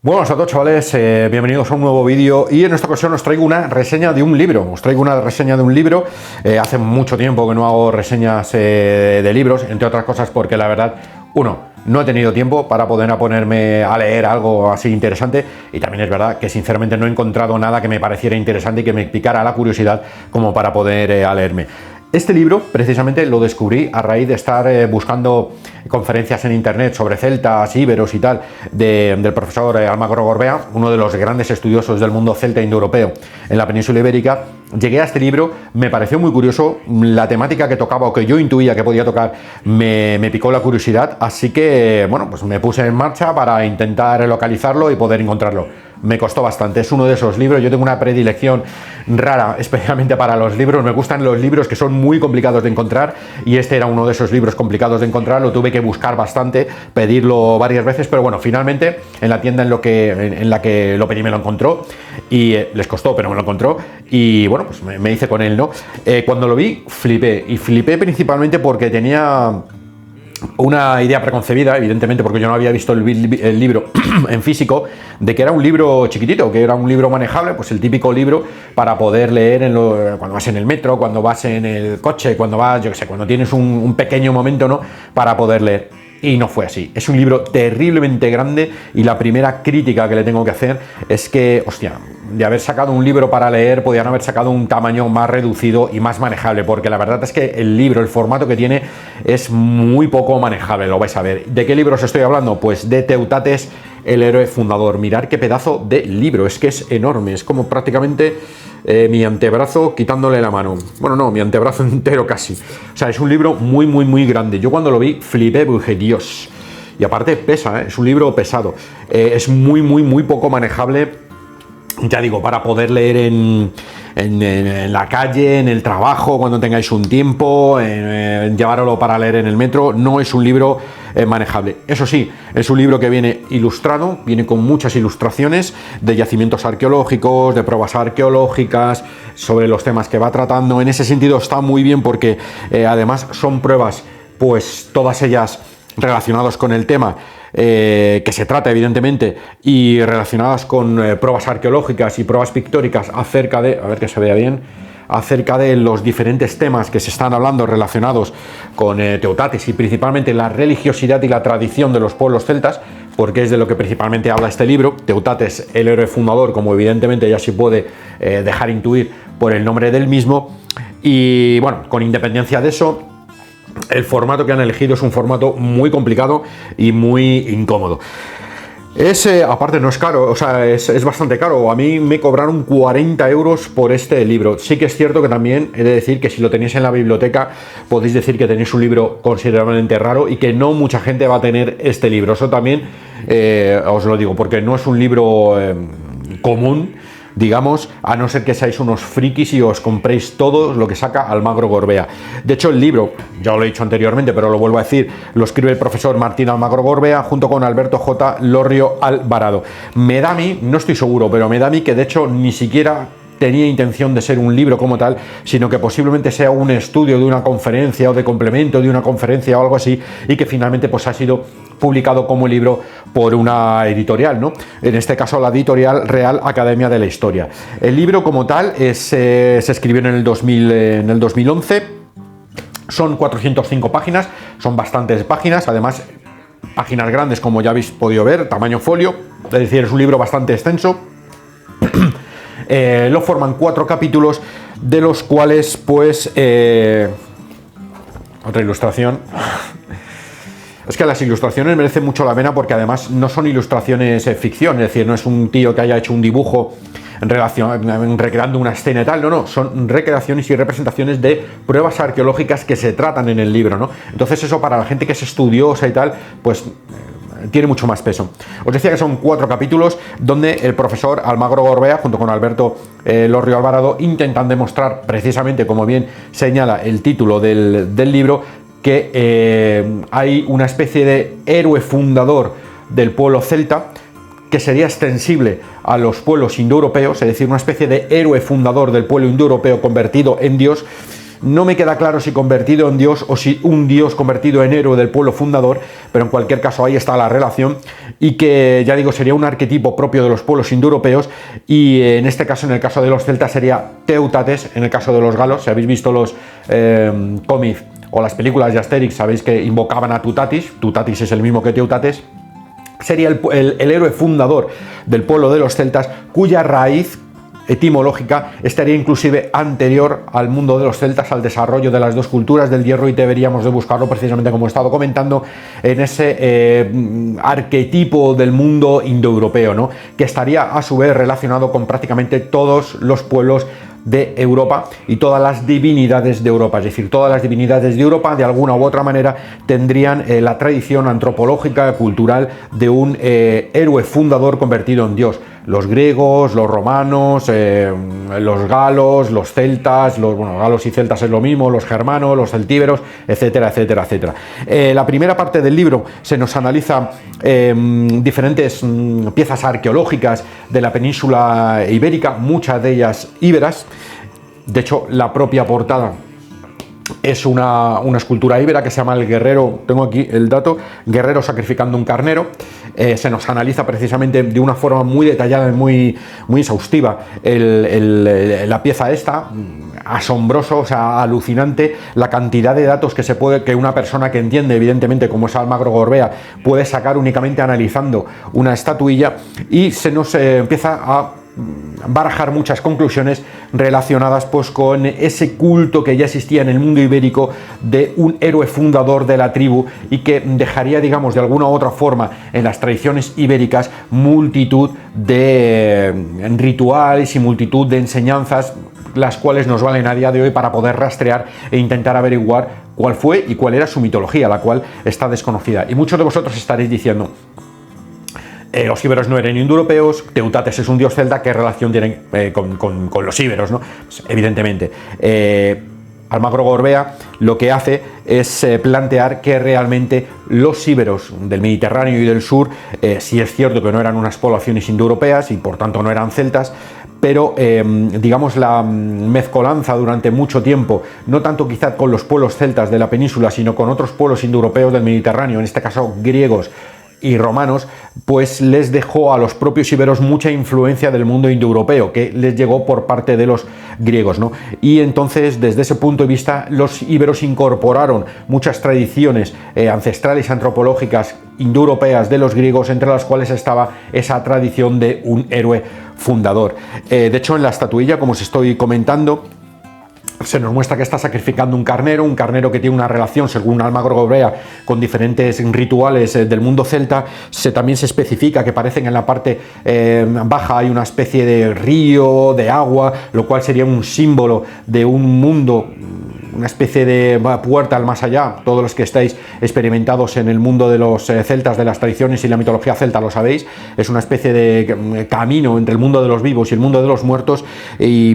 Buenos a todos, chavales, bienvenidos a un nuevo vídeo y en esta ocasión os traigo una reseña de un libro. Hace mucho tiempo que no hago reseñas de libros, entre otras cosas porque la verdad, no he tenido tiempo para poder ponerme a leer algo así interesante, y también es verdad que sinceramente no he encontrado nada que me pareciera interesante y que me picara la curiosidad como para poder leerme. Este libro precisamente lo descubrí a raíz de estar buscando conferencias en internet sobre celtas, íberos y tal, del profesor Almagro Gorbea, uno de los grandes estudiosos del mundo celta indoeuropeo en la península ibérica. Llegué a este libro, me pareció muy curioso, la temática que tocaba o que yo intuía que podía tocar me picó la curiosidad, así que pues me puse en marcha para intentar localizarlo y poder encontrarlo. Me costó bastante, es uno de esos libros. Yo tengo una predilección rara, especialmente para los libros. Me gustan los libros que son muy complicados de encontrar, y este era uno de esos libros complicados de encontrar. Lo tuve que buscar bastante, pedirlo varias veces, pero bueno, finalmente en la tienda en la que lo pedí me lo encontró, y les costó, pero me lo encontró, y bueno, pues me hice con él, ¿no? Cuando lo vi, flipé, y flipé principalmente porque tenía una idea preconcebida, evidentemente, porque yo no había visto el libro en físico, de que era un libro chiquitito, que era un libro manejable, pues el típico libro para poder leer cuando vas en el metro, cuando vas en el coche, cuando vas, yo qué sé, cuando tienes un pequeño momento, ¿no?, para poder leer. Y no fue así. Es un libro terriblemente grande, y la primera crítica que le tengo que hacer es que, hostia, de haber sacado un libro para leer, podían haber sacado un tamaño más reducido y más manejable, porque la verdad es que el libro, el formato que tiene, es muy poco manejable, lo vais a ver. ¿De qué libro os estoy hablando? Pues de Teutates, el héroe fundador. Mirad qué pedazo de libro, es que es enorme, es como prácticamente mi antebrazo quitándole la mano. Bueno, no, mi antebrazo entero casi. O sea, es un libro muy, muy, muy grande. Yo cuando lo vi flipé, dije, Dios. Y aparte pesa, es un libro pesado. Es muy, muy, muy poco manejable. Ya digo, para poder leer en la calle, en el trabajo, cuando tengáis un tiempo, llevarlo para leer en el metro. No es un libro manejable. Eso sí, es un libro que viene ilustrado, viene con muchas ilustraciones de yacimientos arqueológicos, de pruebas arqueológicas, sobre los temas que va tratando. En ese sentido está muy bien, porque además son pruebas, pues todas ellas relacionadas con el tema que se trata, evidentemente, y relacionadas con pruebas arqueológicas y pruebas pictóricas acerca de, a ver que se vea bien, acerca de los diferentes temas que se están hablando relacionados con Teutates, y principalmente la religiosidad y la tradición de los pueblos celtas, porque es de lo que principalmente habla este libro. Teutates, el héroe fundador, como evidentemente ya se puede dejar intuir por el nombre del mismo. Y bueno, con independencia de eso, el formato que han elegido es un formato muy complicado y muy incómodo. Aparte no es caro, o sea, es bastante caro. A mí me cobraron 40 euros por este libro. Sí que es cierto que también he de decir que si lo tenéis en la biblioteca, podéis decir que tenéis un libro considerablemente raro y que no mucha gente va a tener este libro. Eso también os lo digo, porque no es un libro común, digamos, a no ser que seáis unos frikis y os compréis todo lo que saca Almagro Gorbea. De hecho, el libro, ya lo he dicho anteriormente, pero lo vuelvo a decir, lo escribe el profesor Martín Almagro Gorbea junto con Alberto J. Lorrio Alvarado. Me da a mí, no estoy seguro, pero me da a mí que de hecho ni siquiera tenía intención de ser un libro como tal, sino que posiblemente sea un estudio de una conferencia o de complemento de una conferencia o algo así, y que finalmente pues ha sido publicado como libro por una editorial, ¿no? En este caso la editorial Real Academia de la Historia. El libro como tal se escribió en el 2011, son 405 páginas, son bastantes páginas, además páginas grandes, como ya habéis podido ver, tamaño folio, es decir, es un libro bastante extenso. Lo forman 4 capítulos, de los cuales pues otra ilustración. Es que las ilustraciones merecen mucho la pena, porque además no son ilustraciones ficción, es decir, no es un tío que haya hecho un dibujo recreando una escena y tal, no, son recreaciones y representaciones de pruebas arqueológicas que se tratan en el libro, ¿no? Entonces eso, para la gente que es estudiosa y tal, pues tiene mucho más peso. Os decía que son 4 capítulos donde el profesor Almagro Gorbea junto con Alberto Lorrio Alvarado intentan demostrar, precisamente como bien señala el título del libro, que hay una especie de héroe fundador del pueblo celta que sería extensible a los pueblos indoeuropeos, es decir, una especie de héroe fundador del pueblo indoeuropeo convertido en Dios, No me queda claro si convertido en dios o si un dios convertido en héroe del pueblo fundador, pero en cualquier caso ahí está la relación, y que, ya digo, sería un arquetipo propio de los pueblos indoeuropeos, y en este caso, en el caso de los celtas, sería Teutates. En el caso de los galos, si habéis visto los cómics o las películas de Asterix, sabéis que invocaban a Tutatis. Tutatis es el mismo que Teutates. Sería el héroe fundador del pueblo de los celtas, cuya raíz etimológica estaría inclusive anterior al mundo de los celtas, al desarrollo de las dos culturas del hierro, y deberíamos de buscarlo precisamente, como he estado comentando, en ese arquetipo del mundo indoeuropeo, ¿no? Que estaría a su vez relacionado con prácticamente todos los pueblos de Europa y todas las divinidades de Europa. Es decir, todas las divinidades de Europa de alguna u otra manera tendrían la tradición antropológica, cultural de un héroe fundador convertido en dios. Los griegos, los romanos, los galos, los celtas, galos y celtas es lo mismo, los germanos, los celtíberos, etcétera, etcétera, etcétera. La primera parte del libro se nos analiza diferentes piezas arqueológicas de la península ibérica, muchas de ellas íberas. De hecho, la propia portada es una escultura íbera que se llama el guerrero, tengo aquí el dato, guerrero sacrificando un carnero. Se nos analiza precisamente de una forma muy detallada y muy exhaustiva la pieza esta. Asombroso, o sea, alucinante la cantidad de datos que una persona que entiende, evidentemente, como es Almagro Gorbea, puede sacar únicamente analizando una estatuilla, y se nos empieza a barajar muchas conclusiones relacionadas pues con ese culto que ya existía en el mundo ibérico de un héroe fundador de la tribu, y que dejaría, digamos, de alguna u otra forma en las tradiciones ibéricas multitud de rituales y multitud de enseñanzas, las cuales nos valen a día de hoy para poder rastrear e intentar averiguar cuál fue y cuál era su mitología, la cual está desconocida. Y muchos de vosotros estaréis diciendo: los íberos no eran indoeuropeos, Teutates es un dios celta, ¿qué relación tienen con los íberos, ¿no? Pues, evidentemente, Almagro Gorbea lo que hace es plantear que realmente los íberos del Mediterráneo y del sur, sí es cierto que no eran unas poblaciones indoeuropeas y por tanto no eran celtas, pero digamos la mezcolanza durante mucho tiempo, no tanto quizá con los pueblos celtas de la península, sino con otros pueblos indoeuropeos del Mediterráneo, en este caso griegos y romanos, pues les dejó a los propios íberos mucha influencia del mundo indoeuropeo que les llegó por parte de los griegos, ¿no? Y entonces, desde ese punto de vista, los íberos incorporaron muchas tradiciones ancestrales antropológicas indoeuropeas de los griegos, entre las cuales estaba esa tradición de un héroe fundador. De hecho, en la estatuilla, como os estoy comentando, se nos muestra que está sacrificando un carnero que tiene una relación, según Almagro Gorbea, con diferentes rituales del mundo celta. También se especifica que parecen en la parte baja hay una especie de río, de agua, lo cual sería un símbolo de un mundo, una especie de puerta al más allá. Todos los que estáis experimentados en el mundo de los celtas, de las tradiciones y la mitología celta, lo sabéis. Es una especie de camino entre el mundo de los vivos y el mundo de los muertos, y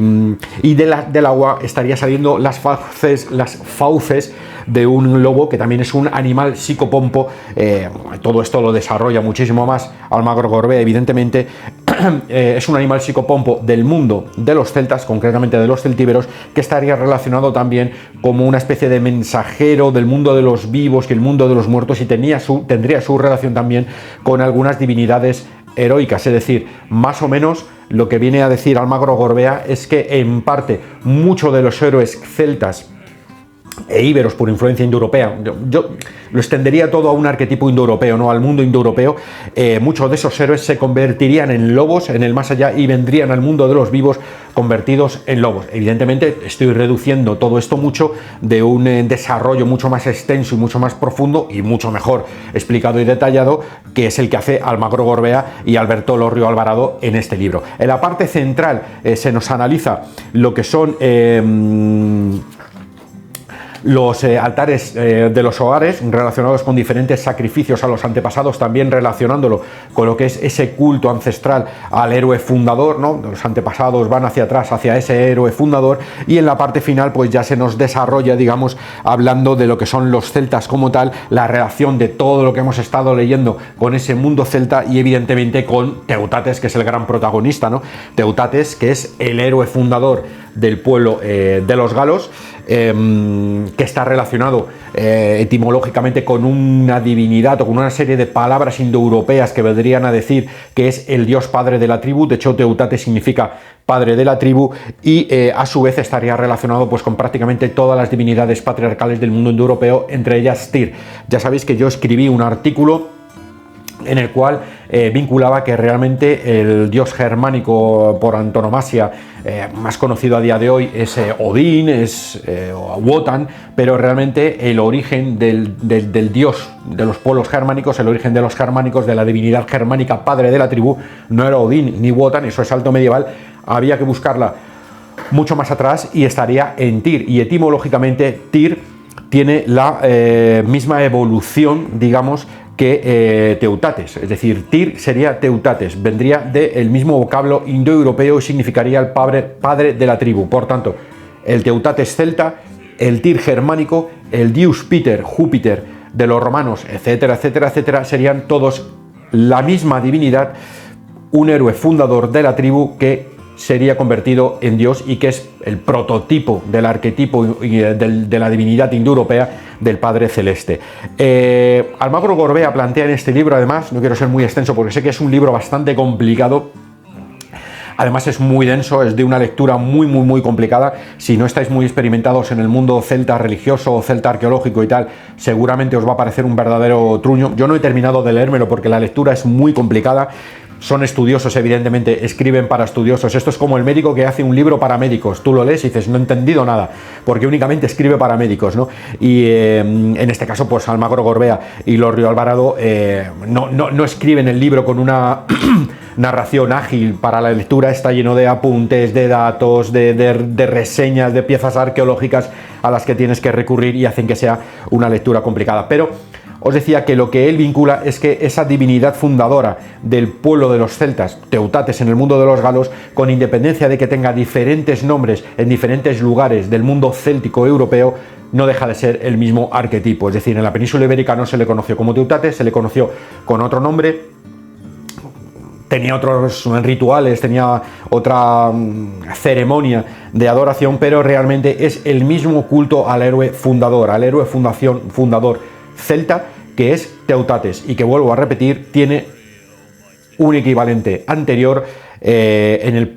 del agua estaría saliendo las fauces de un lobo, que también es un animal psicopompo. Todo esto lo desarrolla muchísimo más Almagro Gorbea, evidentemente. Es un animal psicopompo del mundo de los celtas, concretamente de los celtíberos, que estaría relacionado también como una especie de mensajero del mundo de los vivos y el mundo de los muertos, y tendría su relación también con algunas divinidades heroicas. Es decir, más o menos lo que viene a decir Almagro Gorbea es que en parte muchos de los héroes celtas e íberos por influencia indoeuropea, yo lo extendería todo a un arquetipo indoeuropeo, ¿no? Al mundo indoeuropeo. Muchos de esos héroes se convertirían en lobos en el más allá y vendrían al mundo de los vivos convertidos en lobos. Evidentemente estoy reduciendo todo esto mucho de un desarrollo mucho más extenso y mucho más profundo y mucho mejor explicado y detallado, que es el que hace Almagro Gorbea y Alberto Lorrio Alvarado en este libro. En la parte central se nos analiza lo que son los altares de los hogares, relacionados con diferentes sacrificios a los antepasados, también relacionándolo con lo que es ese culto ancestral al héroe fundador, ¿no? Los antepasados van hacia atrás, hacia ese héroe fundador, y en la parte final pues ya se nos desarrolla, digamos, hablando de lo que son los celtas como tal, la relación de todo lo que hemos estado leyendo con ese mundo celta, y evidentemente con Teutates, que es el gran protagonista, ¿no? Teutates, que es el héroe fundador del pueblo de los galos, que está relacionado etimológicamente con una divinidad o con una serie de palabras indoeuropeas que vendrían a decir que es el dios padre de la tribu. De hecho, Teutate significa padre de la tribu y a su vez estaría relacionado pues con prácticamente todas las divinidades patriarcales del mundo indoeuropeo, entre ellas Tyr. Ya sabéis que yo escribí un artículo en el cual vinculaba que realmente el dios germánico por antonomasia más conocido a día de hoy es Odín, es Wotan, pero realmente el origen del dios de los pueblos germánicos, el origen de los germánicos, de la divinidad germánica padre de la tribu, no era Odín ni Wotan, eso es alto medieval, había que buscarla mucho más atrás y estaría en Tyr, y etimológicamente Tyr tiene la misma evolución, digamos, que Teutates, es decir, Tyr sería Teutates, vendría del mismo vocablo indoeuropeo y significaría el padre de la tribu. Por tanto, el Teutates celta, el Tyr germánico, el Dius Piter, Júpiter de los romanos, etcétera, etcétera, etcétera, serían todos la misma divinidad, un héroe fundador de la tribu que sería convertido en Dios y que es el prototipo del arquetipo de la divinidad indoeuropea del Padre Celeste. Almagro Gorbea plantea en este libro, además, no quiero ser muy extenso porque sé que es un libro bastante complicado, además es muy denso, es de una lectura muy complicada. Si no estáis muy experimentados en el mundo celta religioso o celta arqueológico y tal, seguramente os va a parecer un verdadero truño. Yo no he terminado de leérmelo porque la lectura es muy complicada. Son estudiosos, evidentemente, escriben para estudiosos. Esto es como el médico que hace un libro para médicos. Tú lo lees y dices, no he entendido nada, porque únicamente escribe para médicos, ¿no? Y en este caso, pues Almagro Gorbea y Lorrio Alvarado no escriben el libro con una narración ágil para la lectura, está lleno de apuntes, de datos, de reseñas, de piezas arqueológicas a las que tienes que recurrir y hacen que sea una lectura complicada. Pero os decía que lo que él vincula es que esa divinidad fundadora del pueblo de los celtas, Teutates en el mundo de los galos, con independencia de que tenga diferentes nombres en diferentes lugares del mundo céltico europeo, no deja de ser el mismo arquetipo. Es decir, en la península ibérica no se le conoció como Teutates, se le conoció con otro nombre, tenía otros rituales, tenía otra ceremonia de adoración, pero realmente es el mismo culto al héroe fundador, al héroe fundador celta, que es Teutates, y que, vuelvo a repetir, tiene un equivalente anterior en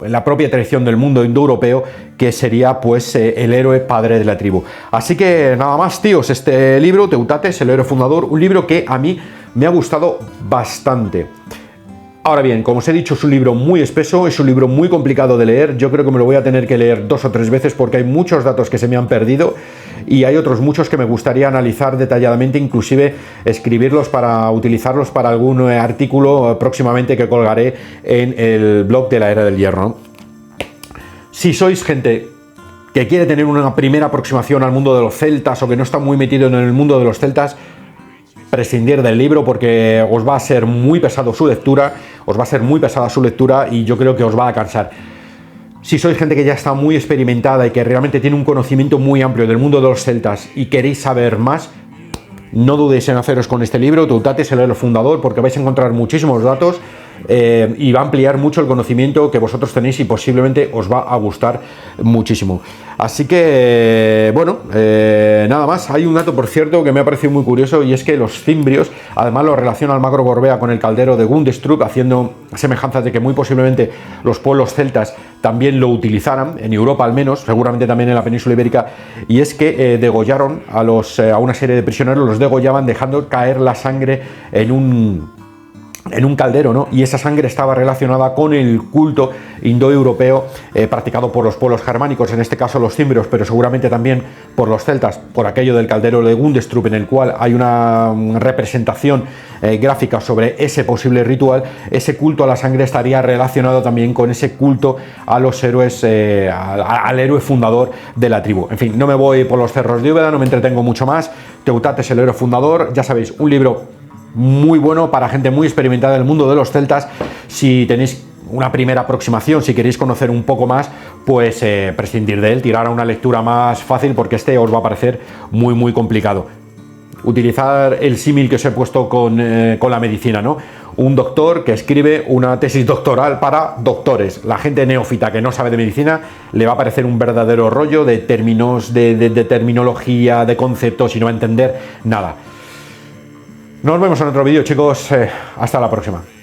la propia tradición del mundo indoeuropeo, que sería pues el héroe padre de la tribu. Así que nada más, tíos, este libro, Teutates, el héroe fundador, un libro que a mí me ha gustado bastante. Ahora bien, como os he dicho, es un libro muy espeso, es un libro muy complicado de leer. Yo creo que me lo voy a tener que leer 2 o 3 veces porque hay muchos datos que se me han perdido y hay otros muchos que me gustaría analizar detalladamente, inclusive escribirlos para utilizarlos para algún artículo próximamente que colgaré en el blog de la Era del Hierro, ¿no? Si sois gente que quiere tener una primera aproximación al mundo de los celtas o que no está muy metido en el mundo de los celtas, prescindir del libro porque os va a ser muy pesado su lectura, os va a ser muy pesada su lectura y yo creo que os va a cansar. Si sois gente que ya está muy experimentada y que realmente tiene un conocimiento muy amplio del mundo de los celtas y queréis saber más, no dudéis en haceros con este libro, Teutates, el héroe fundador, porque vais a encontrar muchísimos datos y va a ampliar mucho el conocimiento que vosotros tenéis y posiblemente os va a gustar muchísimo. Así que, bueno, nada más. Hay un dato, por cierto, que me ha parecido muy curioso y es que los cimbrios, además lo relaciona Almagro Gorbea con el caldero de Gundestrup, haciendo semejanzas de que muy posiblemente los pueblos celtas también lo utilizaran, en Europa al menos, seguramente también en la península ibérica, y es que degollaron a una serie de prisioneros, los degollaban dejando caer la sangre en un caldero, ¿no? Y esa sangre estaba relacionada con el culto indoeuropeo practicado por los pueblos germánicos, en este caso los cimbrios, pero seguramente también por los celtas, por aquello del caldero de Gundestrup, en el cual hay una representación gráfica sobre ese posible ritual. Ese culto a la sangre estaría relacionado también con ese culto a los héroes, al héroe fundador de la tribu. En fin, no me voy por los cerros de Úbeda, no me entretengo mucho más. Teutates, el héroe fundador, ya sabéis, un libro muy bueno para gente muy experimentada en el mundo de los celtas. Si tenéis una primera aproximación, si queréis conocer un poco más, pues prescindir de él, tirar a una lectura más fácil porque este os va a parecer muy complicado. Utilizar el símil que os he puesto con la medicina, ¿no? un doctor que escribe una tesis doctoral para doctores. La gente neófita que no sabe de medicina le va a parecer un verdadero rollo de términos, de terminología, de conceptos y no va a entender nada. Nos vemos en otro vídeo, chicos. Hasta la próxima.